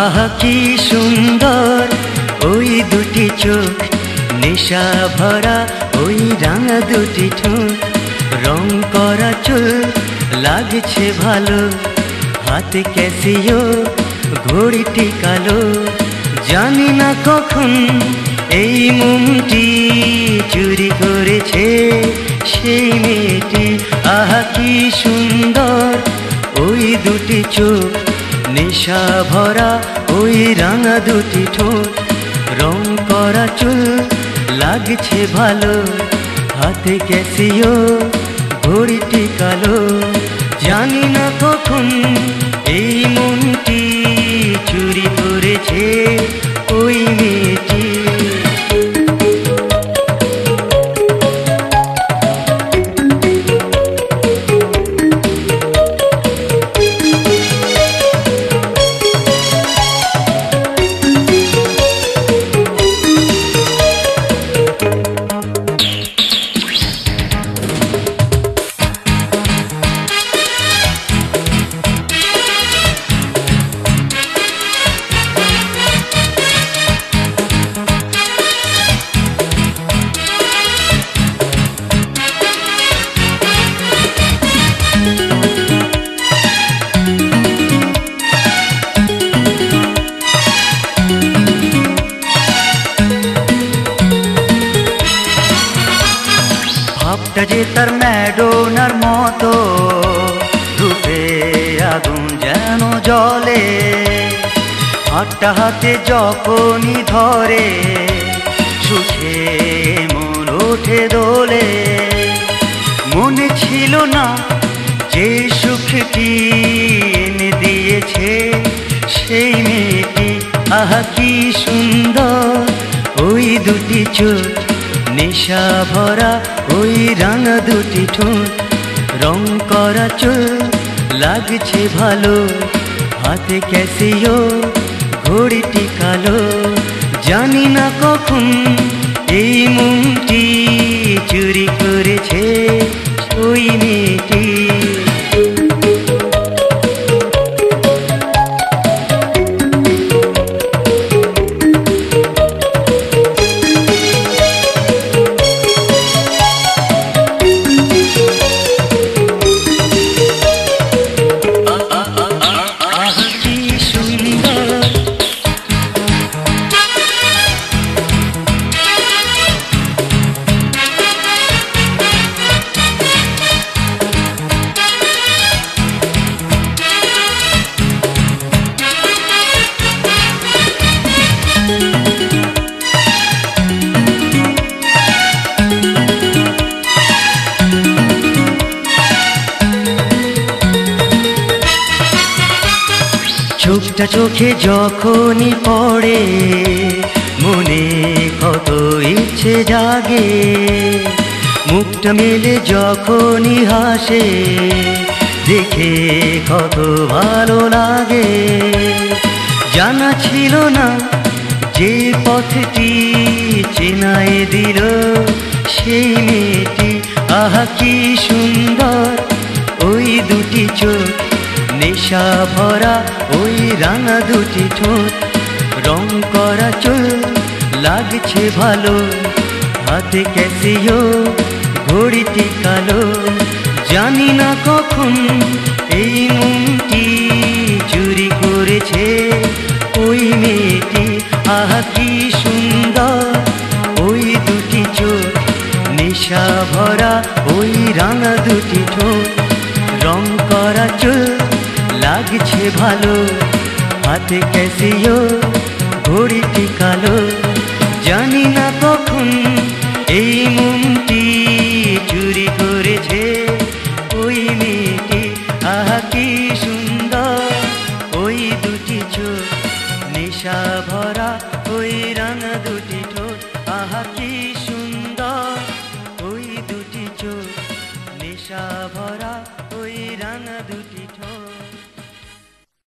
আহা কি সুন্দর ওই দুটি চোখ, নেশা ভরা ওই রাঙা দুটি ঠোঁট, রং করা চুল লাগছে ভালো, হাতে ক্যাসিও ঘড়িটি কালো। জানি না কখন এই মনটি চুরি করেছে সেই মেয়েটি। আহা কি সুন্দর ওই দুটি চোখ, নেশা ভরা ওই রাঙা দুটি ঠোঁট, রং করা চুল লাগছে ভালো, হাতে ক্যাসিও ঘড়িটি কালো। জানি না কখন এই মনটি চুরি করেছে ওই মেয়েটি। ভাবটা যে তার ম্যাডোনার মতো, রূপে আগুন যেন জলে, হাতটা হাতে যখনই ধরে সুখে মন ওঠে দোলে। মনে ছিল না যে সুখটি এনে দিয়েছে সেই মেয়েটি। আহা কি সুন্দর ওই দুটি চোখ, নেশা ভরা ওই রাঙা দুটি ঠোঁট, রং করা চুল লাগছে ভালো, হাতে ক্যাসিও ঘড়িটি কালো। জানি না কখন এই মনটি চুরি করেছে ওই মেয়েটি। চোখটা চোখে যখনই পড়ে মনে কত ইচ্ছে জাগে, মুখটা মেলে যখনই হাসে দেখে কত ভালো লাগে। জানা ছিল না যে পথটি চেনায় দিল সেই মেয়েটি। আহা কি সুন্দর ওই দুটি চোখ, নেশা ভরা ওই রাঙা দুটি ঠোঁট, রং করা চুল লাগছে ভালো, হাতে ক্যাসিও ঘড়িটি কালো। জানি না কখন এই মনটি চুরি করেছে ওই মেয়েটি। আহা কি সুন্দর ওই দুটি চোখ, নেশা ভরা ওই রাঙা দুটি ঠোঁট, রং করা চুল লাগছে ভালো, হাতে ক্যাসিও ঘড়িটি কালো। জানি না কখন এই মনটি চুরি করেছে ওই মেয়েটি। আহা কি সুন্দর ওই দুটি চোখ, নেশা ভরা ওই রাঙা দুটি ঠোঁট। আহা কি সুন্দর ওই দুটি চোখ, নেশা ভরা ওই রাঙা দুটি ঠোঁট।